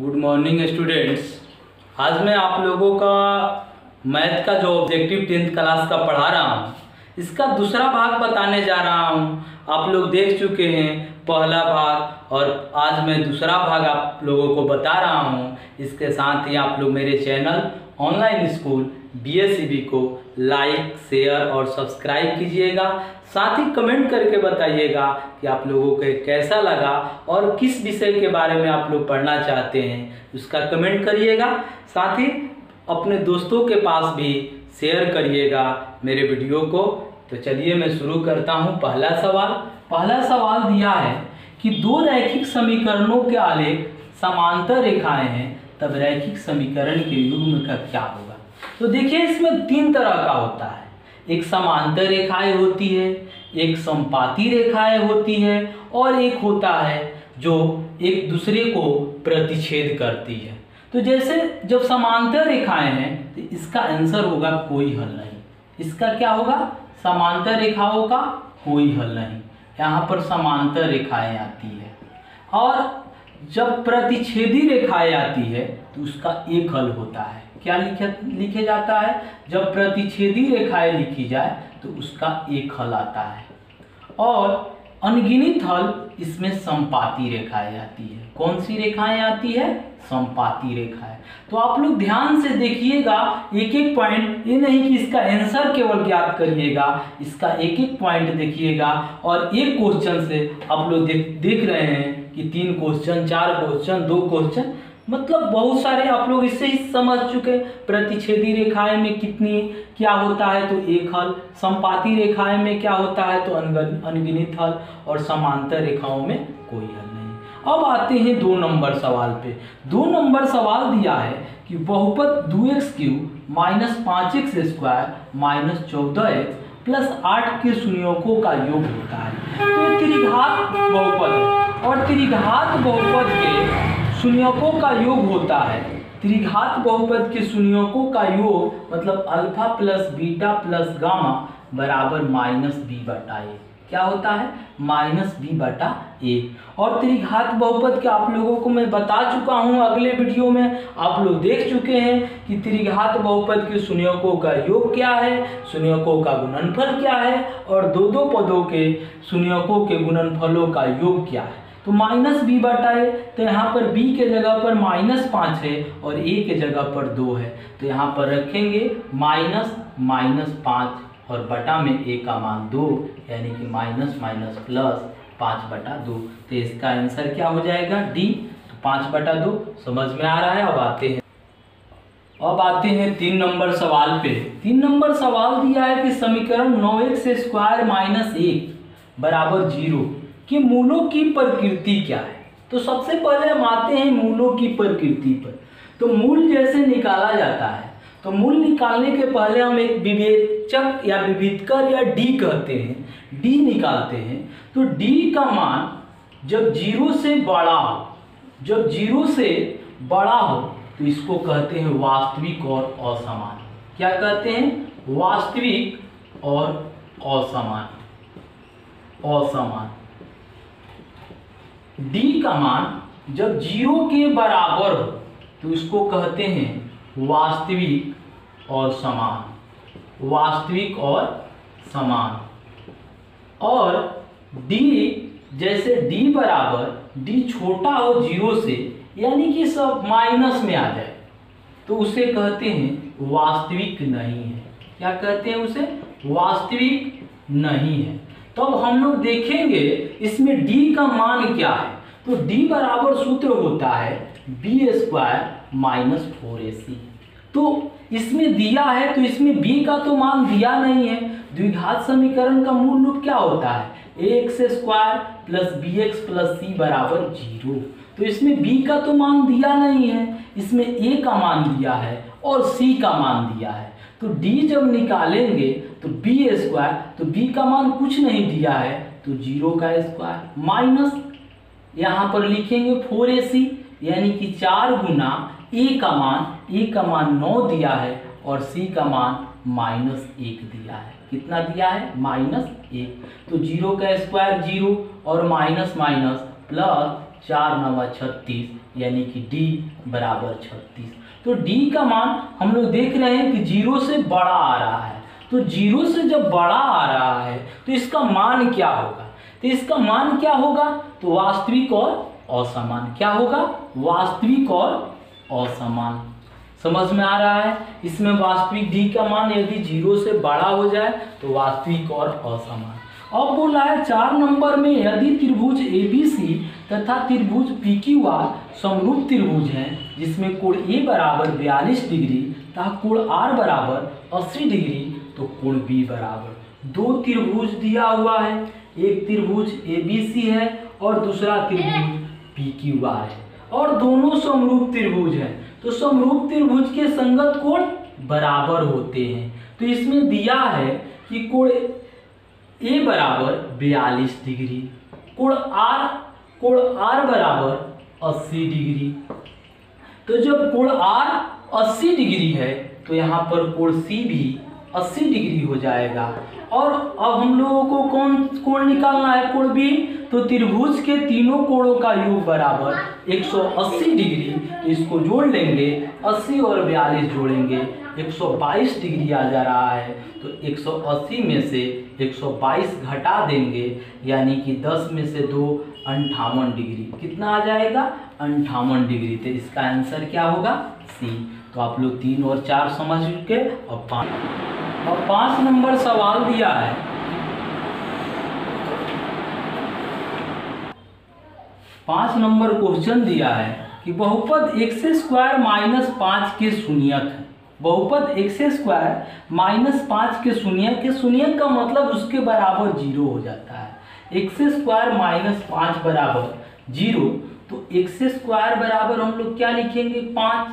Good morning students. आज मैं आप लोगों का मैथ का जो ऑब्जेक्टिव 10th क्लास का पढ़ा रहा हूँ, इसका दूसरा भाग बताने जा रहा हूँ। आप लोग देख चुके हैं पहला भाग और आज मैं दूसरा भाग आप लोगों को बता रहा हूँ। इसके साथ ही आप लोग मेरे चैनल ऑनलाइन स्कूल BSEB को लाइक, शेयर और सब्सक्राइब कीजिएगा। साथ ही कमेंट करके बताइएगा कि आप लोगों को कैसा लगा और किस विषय के बारे में आप लोग पढ़ना चाहते हैं, उसका कमेंट करिएगा। साथ ही अपने दोस्तों के पास भी शेयर करिएगा मेरे वीडियो को। तो चलिए मैं शुरू करता हूँ। पहला सवाल दिया है कि दो रैखिक समीकरणों के आलेख समांतर रेखाएं हैं, तब रैखिक समीकरण के युग्म का क्या होगा। तो देखिए, इसमें तीन तरह का होता है। एक समांतर रेखाएं होती है, एक समपाती रेखाएं होती है और एक होता है जो एक दूसरे को प्रतिच्छेद करती है। तो जैसे जब समांतर रेखाएं हैं तो इसका आंसर होगा कोई हल नहीं। इसका क्या होगा? समांतर रेखाओं का कोई हल नहीं। यहाँ पर समांतर रेखाएं आती है और जब प्रतिच्छेदी रेखाएं आती है तो उसका एक हल होता है। क्या लिखे जाता है? जब प्रतिच्छेदी रेखाएं लिखी जाए तो उसका एक हल आता है और अनगिनत हल इसमें समपाती रेखाएं आती है। कौन सी रेखाएं आती है? समपाती रेखाएं। तो आप लोग ध्यान से देखिएगा, एक एक पॉइंट, ये नहीं कि इसका आंसर केवल ज्ञात करिएगा, इसका एक एक पॉइंट देखिएगा। और एक क्वेश्चन से आप लोग देख रहे हैं कि 3 क्वेश्चन, 4 क्वेश्चन, 2 क्वेश्चन, मतलब बहुत सारे आप लोग इससे ही समझ चुके। प्रतिच्छेदी रेखाएं में कितनी क्या होता है तो एक हल, समपाती रेखाएं में क्या होता है तो अनगिनत हल और समांतर रेखाओं में कोई हल नहीं। अब आते हैं 2 नंबर सवाल पे। 2 नंबर सवाल दिया है कि बहुपद 2x³ - 5x² - 14x + 8 के शून्यकों का योग होता है। तो ये त्रिघात बहुपद है और त्रिघात बहुपद के शून्यकों का योग होता है। त्रिघात बहुपद के शून्यकों का योग मतलब alpha plus beta plus gamma बराबर -b/a। क्या होता है? -b/a। और त्रिघात बहुपद के आप लोगों को मैं बता चुका हूं, अगले वीडियो में आप लोग देख चुके हैं कि त्रिघात बहुपद के शून्यकों का योग क्या है, शून्यकों का गुणनफल क्या है और दो पदों के शून्यकों के गुणनफलों का योग क्या है। तो -b/a, तो यहाँ पर b के जगह पर -5 है और a के जगह पर 2 है। तो यहाँ पर रखेंगे -5 और बटा में a का मान 2, यानी कि -+5/2। तो इसका आंसर क्या हो जाएगा? D। तो 5/2 समझ में आ रहा है। अब आते हैं 3 नंबर सवाल पे। 3 नंबर सवाल दिया है कि समीकरण 9x² - 1 = 0 कि मूलों की प्रकृति क्या है। तो सबसे पहले हम आते हैं मूलों की प्रकृति पर। तो मूल जैसे निकाला जाता है, तो मूल निकालने के पहले हम एक विवेचक या विविधकर या D कहते हैं, D निकालते हैं। तो D का मान जब 0 से बड़ा हो, तो इसको कहते हैं वास्तविक और असमान। क्या कहते हैं? वास्तविक और असमान। D का मान जब 0 के बराबर हो तो इसको कहते हैं वास्तविक और समान। और D, जैसे D छोटा हो 0 से, यानी कि सब माइनस में आ जाए, तो उसे कहते हैं वास्तविक नहीं है। क्या कहते हैं उसे? वास्तविक नहीं है। तो अब हम लोग देखेंगे इसमें D का मान क्या है। तो D बराबर सूत्र होता है b² - 4ac। तो इसमें दिया है, तो इसमें b का तो मान दिया नहीं है। द्विघात समीकरण का मूल रूप क्या होता है? ax² + bx + c = 0। तो इसमें b का तो मान दिया नहीं है, इसमें a का मान दिया है और c का मान दिया है। तो D जब निकालेंगे तो b², तो b का मान कुछ नहीं दिया है तो 0 का स्क्वायर माइनस यहाँ पर लिखेंगे 4ac, यानी कि 4 गुना a का मान 9 दिया है और c का मान -1 दिया है। कितना दिया है? -1। तो 0 का स्क्वायर 0 और माइनस प्लस 4 9 36, यानी कि डी बराबर 36। तो डी का मान हम लोग देख रहे हैं कि 0 से बड़ा आ रहा है, तो 0 से जब बड़ा आ रहा है तो इसका मान क्या होगा? तो इसका मान क्या होगा? तो वास्तविक और असमान। क्या होगा? वास्तविक और असमान। समझ में आ रहा है? इसमें वास्तविक डी का मान यदि 0 से बड़ा हो जाए तो वास्तविक और असमान। अब बोला है 4 नंबर में, यदि त्रिभुज ABC तथा त्रिभुज PQR समरूप त्रिभुज हैं जिसमें कोण A बराबर 42 डिग्री तथा कोण R बराबर 80 डिग्री, तो कोण B बराबर। 2 त्रिभुज दिया हुआ है, एक त्रिभुज ABC है और दूसरा त्रिभुज PQR है, और दोनों समरूप त्रिभुज हैं। तो समरूप त्रिभुज के संगत कोण बराबर होते हैं। तो इसमें दिया है कि कोण A बराबर 42 डिग्री, कोण R बराबर 80 डिग्री। तो जब कोण R 80 डिग्री है तो यहाँ पर कोण C भी 80 डिग्री हो जाएगा। और अब हम लोगों को कौन कोण निकालना है? कोण B। तो त्रिभुज के तीनों कोणों का योग बराबर 180 डिग्री, तो इसको जोड़ लेंगे, 80 और 42 जोड़ेंगे, 122 डिग्री आ जा रहा है। तो 180 में से 122 घटा देंगे, यानी कि 10 में से 2 58 डिग्री। कितना आ जाएगा? 58 डिग्री। तो इसका आंसर क्या होगा? सी। तो आप लोग 3 और 4 समझ चुके। अब 5 नंबर सवाल दिया है, 5 नंबर क्वेश्चन दिया है कि बहुपद x² - 5 के शून्यक है। बहुपद x² - 5 के शून्यक के शून्यक का मतलब उसके बराबर 0 हो जाता है। x² - 5 बराबर 0, तो x² बराबर हम लोग क्या लिखेंगे? 5।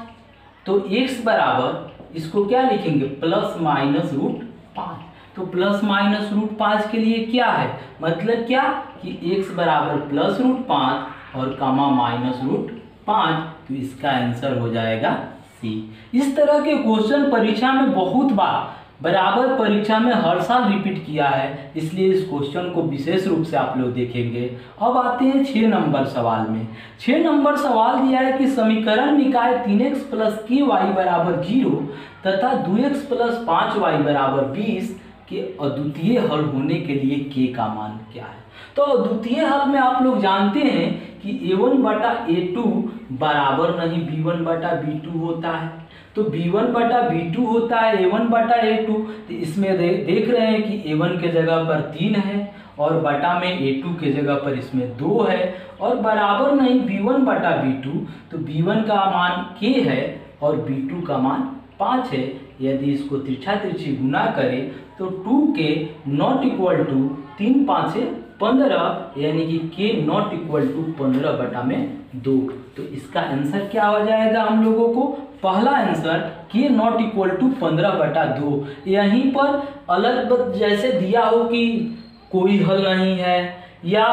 तो x बराबर इसको क्या लिखेंगे? ±√5। तो ±√5 के लिए क्या है? मतलब क्या कि x बराबर +√5 और कामा -√5। तो इसका आंसर हो जाएगा सी। इस तरह के क्वेश्चन परीक्षा में बहुत बार बराबर परीक्षा में हर साल रिपीट किया है, इसलिए इस क्वेश्चन को विशेष रूप से आप लोग देखेंगे। अब आते हैं 6 नंबर सवाल में। 6 नंबर सवाल दिया है कि समीकरण निकाय 3x + ky बराबर 0 तथा 2x + 5y बराबर 20 के अद्वितीय हल होने के लिए k का मान क्या है? तो अद्वितीय हल में आप लोग जानते हैं कि a1/a2 बराबर नहीं b1/b2 होता है। तो b1/b2 होता है a1/a2। तो इसमें देख रहे हैं कि a1 के जगह पर 3 है और बटा में a2 के जगह पर इसमें 2 है, और बराबर नहीं b1/b2। तो b1 का मान k है और b2 का मान 5 है। यदि इसको तिरछा तिरछी गुना करें तो 2k ≠ 3 5 15, यानी कि k ≠ 15/2। तो इसका आंसर क्या हो जाएगा हम लोगों को? पहला आंसर k ≠ 15/2। यहीं पर अलग जैसे दिया हो कि कोई हल नहीं है या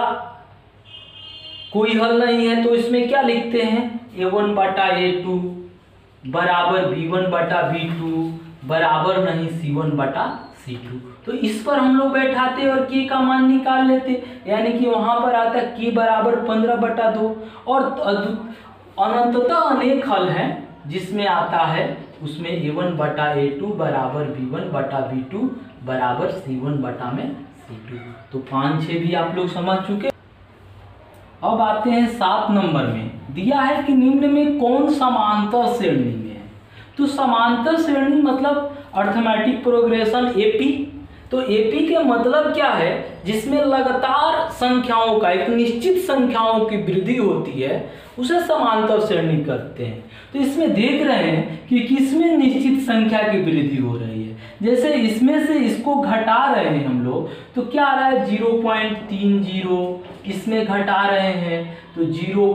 कोई हल नहीं है, तो इसमें क्या लिखते हैं? a1/a2 बराबर b1/b2 बराबर नहीं c1/c2। तो इस पर हम लोग बैठाते और k का मान निकाल लेते, यानी कि वहां पर आता k बराबर 15/2। और अनंततः अनेक हल हैं जिसमें आता है उसमें a1/a2 बराबर b1/b2 बराबर c1/c2। तो 5 6 भी आप लोग समझ चुके। अब आते हैं 7 नंबर में। दिया है कि निम्न में कौन समांतर श्रेणी में है? तो समांतर श्रेणी मतलब अर्थमेटिक प्रोग्रेशन AP। तो AP के मतलब क्या है? जिसमें लगातार संख्याओं का, एक निश्चित संख्याओं की वृद्धि होती है, उसे समांतर श्रेणी करते हैं। तो इसमें देख रहे हैं कि किसमें निश्चित संख्या की वृद्धि हो रही है। जैसे इसमें से इसको घटा रहे हैं हम लोग, तो क्या आ रहा है? 0.30। इसमें घटा रहे हैं तो 0.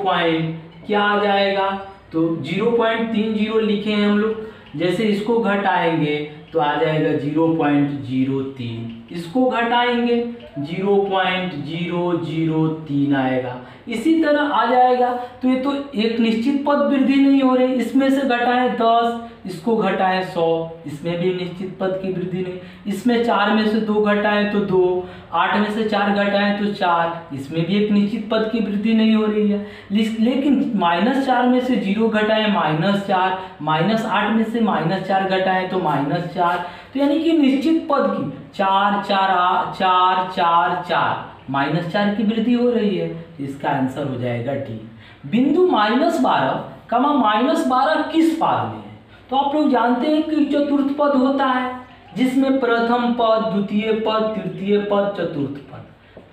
क्या आ जाएगा? तो 0.30 लिखे हैं हम लोग। जैसे इसको घटाएंगे तो आ जाएगा 0.03। इसको घटाएंगे 0.003 आएगा। इसी तरह आ जाएगा, तो ये तो एक निश्चित पद वृद्धि नहीं हो रही, इसमें से घटाएं 10, इसको घटाएं 100, इसमें भी निश्चित पद की वृद्धि नहीं। इसमें 4 में से 2 घटाएं तो 2, 8 में से 4 घटाएं तो 4, इसमें भी एक निश्चित पद की वृद्धि नहीं हो रही है। लेकिन -4 में से 0 घटाएं -4, -8 में से -4 घटाएं तो -4, तो यानी कि निश्चित पद की 4 4 4 4 4 -4 की वृद्धि हो रही है। तो इसका आंसर हो जाएगा डी। बिंदु -12, -12 किस पाद में है? तो आप लोग जानते हैं कि चतुर्थ पद होता है, जिसमें प्रथम पद, द्वितीय पद, तृतीय पद, चतुर्थ पद।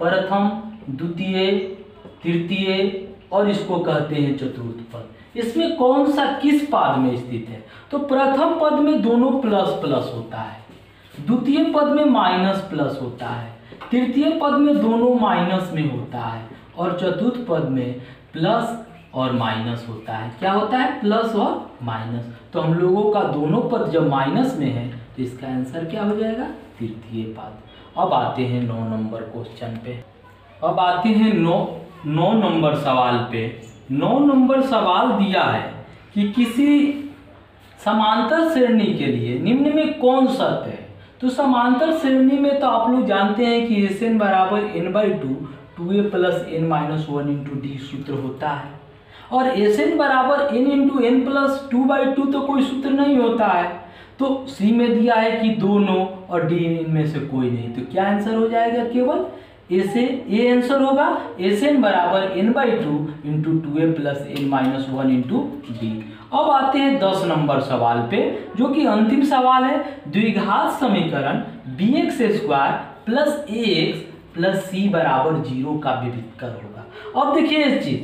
प्रथम, द्वितीय, तृतीय और इसको कहते हैं चतुर्थ पद। इसमें कौन सा किस पाद में स्थित है? तो प्रथम पद में दोनों प्लस प्लस होता है, द्वितीय पद में माइनस प्लस होता है, तृतीय पद में दोनों माइनस में होता है, और चतुर्थ पद में प्लस और माइनस होता है। क्या होता है? प्लस और माइनस। तो हम लोगों का दोनों पद जब माइनस में है तो इसका आंसर क्या हो जाएगा? तृतीय पद। अब आते हैं 9 नंबर क्वेश्चन पे। अब आते हैं 9 नंबर सवाल पे। 9 नंबर सवाल दिया है कि किसी समांतर श्रेणी के लिए निम्न में कौन शर्त है? तो समांतर श्रेणी में तो आप लोग जानते हैं कि Sn बराबर n/2 2a + n-1 × d सूत्र होता है, और Sn बराबर n × n + 2/2 तो कोई सूत्र नहीं होता है। तो सी में दिया है कि 2 9 और डी इनमें से कोई नहीं, तो क्या आंसर हो जाएगा? केवल ए आंसर होगा। Sn बराबर n/2 × 2a + n-1 × d। अब आते हैं 10 नंबर सवाल पे, जो कि अंतिम सवाल है। द्विघात समीकरण bx² + ax + c बराबर 0 का विविधकर होगा। अब देखिए इस चीज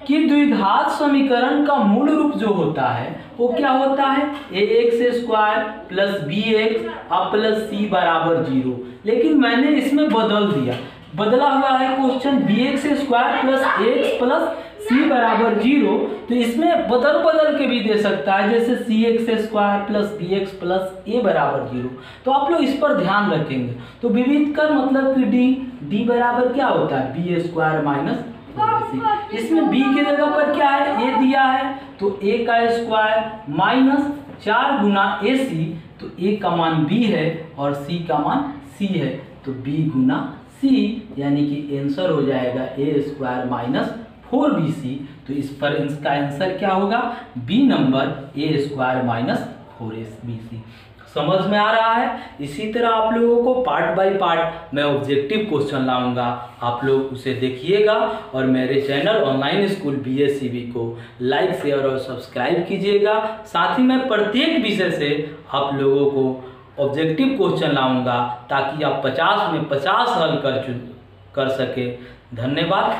कि द्विघात समीकरण का मूल रूप जो होता है वो क्या होता है? ax² + bx + c बराबर 0। लेकिन मैंने इसमें बदला हुआ है क्वेश्चन, bx² + ax + c बराबर 0। तो इसमें बदल के भी दे सकता है, जैसे cx² + bx + a बराबर 0। तो आप लोग इस पर ध्यान रखेंगे। तो विविधकर मतलब कि d बराबर क्या होता है? b² - 4ac। इसमें b की जगह पर क्या है? a दिया है, तो a का स्क्वायर माइनस 4 गुना ac, तो a का मान b है और c का मान c है, तो b गुना c, यानी कि आंसर हो जाएगा a² - 4bc। तो इस पर इसका आंसर क्या होगा? B number a² - 4bc। समझ में आ रहा है? इसी तरह आप लोगों को पार्ट बाय पार्ट मैं ऑब्जेक्टिव क्वेश्चन लाऊंगा, आप लोग उसे देखिएगा, और मेरे चैनल ऑनलाइन स्कूल BSCB को लाइक, शेयर और सब्सक्राइब कीजिएगा। साथ ही मैं प्रत्येक विषय से आप लोगों को ऑब्जेक्टिव क्वेश्चन लाऊंगा, ताकि आप 50 में 50 हल कर सके। धन्यवाद।